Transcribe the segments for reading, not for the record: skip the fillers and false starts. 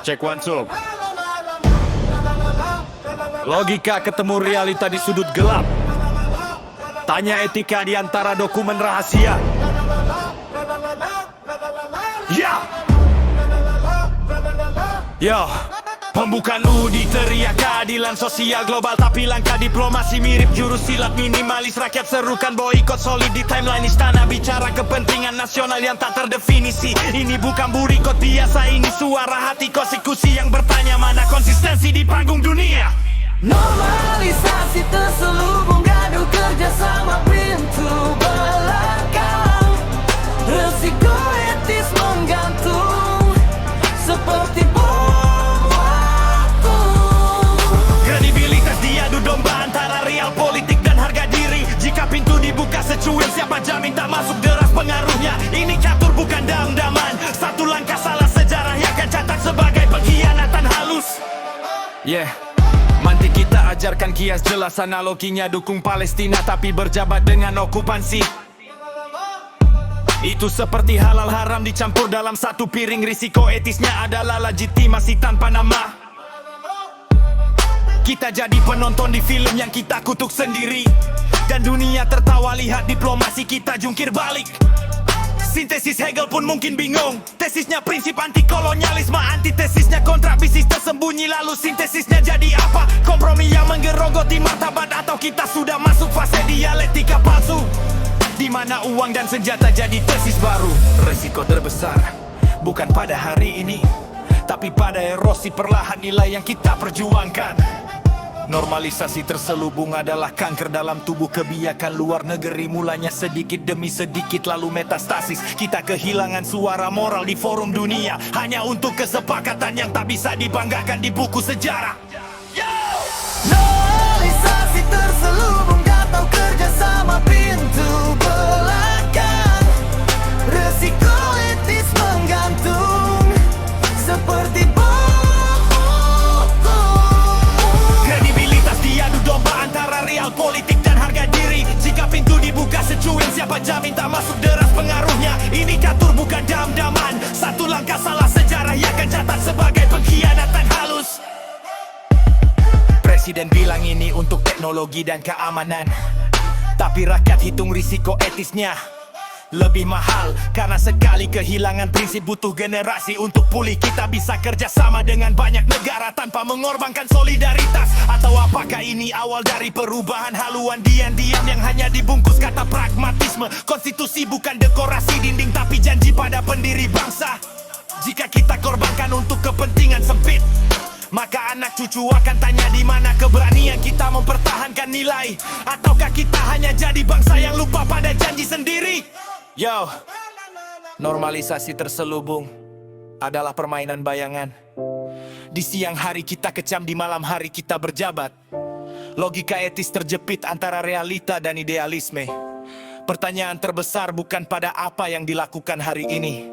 Cek one two. Logika ketemu realita di sudut gelap. Tanya etika di antara dokumen rahasia. Ya. Yo. Pembukaan UUD teriak keadilan sosial global, tapi langkah diplomasi mirip jurus silat minimalis. Rakyat serukan boikot solid di timeline istana, bicara kepentingan nasional yang tak terdefinisi. Ini bukan burikot biasa, ini suara hati konstitusi yang bertanya mana konsistensi di panggung dunia. Normalisasi terselubung gaduh kerjasama pintu belakang. Resiko etis menggantung seperti bom waktu. Kredibilitas diadu domba antara real politik dan harga diri. Jika pintu dibuka secuil, siapa jamin tak masuk deras pengaruhnya. Ini catur bukan dam-daman. Satu langkah salah sejarah yang akan catat sebagai pengkhianatan halus. Manti kita ajarkan kias jelas analoginya, dukung Palestina tapi berjabat dengan okupansi. Itu seperti halal haram dicampur dalam satu piring. Risiko etisnya adalah legitimasi tanpa nama. Kita jadi penonton di film yang kita kutuk sendiri, dan dunia tertawa lihat diplomasi kita jungkir balik. Sintesis Hegel pun mungkin bingung. Tesisnya prinsip anti-kolonialisme, antitesisnya kontrak bisnis tersembunyi. Lalu sintesisnya jadi apa? Kompromi yang menggerogoti martabat, atau kita sudah masuk fase dialektika palsu, di mana uang dan senjata jadi tesis baru. Resiko terbesar bukan pada hari ini, tapi pada erosi perlahan nilai yang kita perjuangkan. Normalisasi terselubung adalah kanker dalam tubuh kebijakan luar negeri. Mulanya sedikit demi sedikit lalu metastasis. Kita kehilangan suara moral di forum dunia, hanya untuk kesepakatan yang tak bisa dibanggakan di buku sejarah. Normalisasi terselubung atau kerjasama pintu belakang. Resiko etis menggantung seperti bom. Politik dan harga diri. Jika pintu dibuka secuil, siapa jamin tak masuk deras pengaruhnya. Ini catur bukan dam-daman. Satu langkah salah sejarah yang akan catat sebagai pengkhianatan halus. Presiden bilang ini untuk teknologi dan keamanan, tapi rakyat hitung risiko etisnya lebih mahal. Karena sekali kehilangan prinsip butuh generasi untuk pulih. Kita bisa kerjasama dengan banyak negara tanpa mengorbankan solidaritas. Atau apakah ini awal dari perubahan haluan diam-diam yang hanya dibungkus kata pragmatisme? Konstitusi bukan dekorasi dinding, tapi janji pada pendiri bangsa. Jika kita korbankan untuk kepentingan sempit, maka anak cucu akan tanya di mana keberanian kita mempertahankan nilai. Ataukah kita hanya jadi bangsa yang lupa pada janji sendiri? Normalisasi terselubung adalah permainan bayangan. Di siang hari kita kecam, di malam hari kita berjabat. Logika etis terjepit antara realita dan idealisme. Pertanyaan terbesar bukan pada apa yang dilakukan hari ini,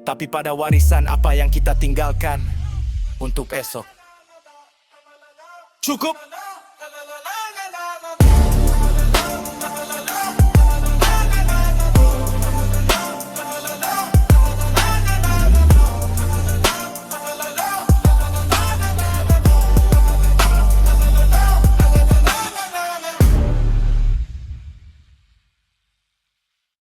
tapi pada warisan apa yang kita tinggalkan untuk esok. Cukup.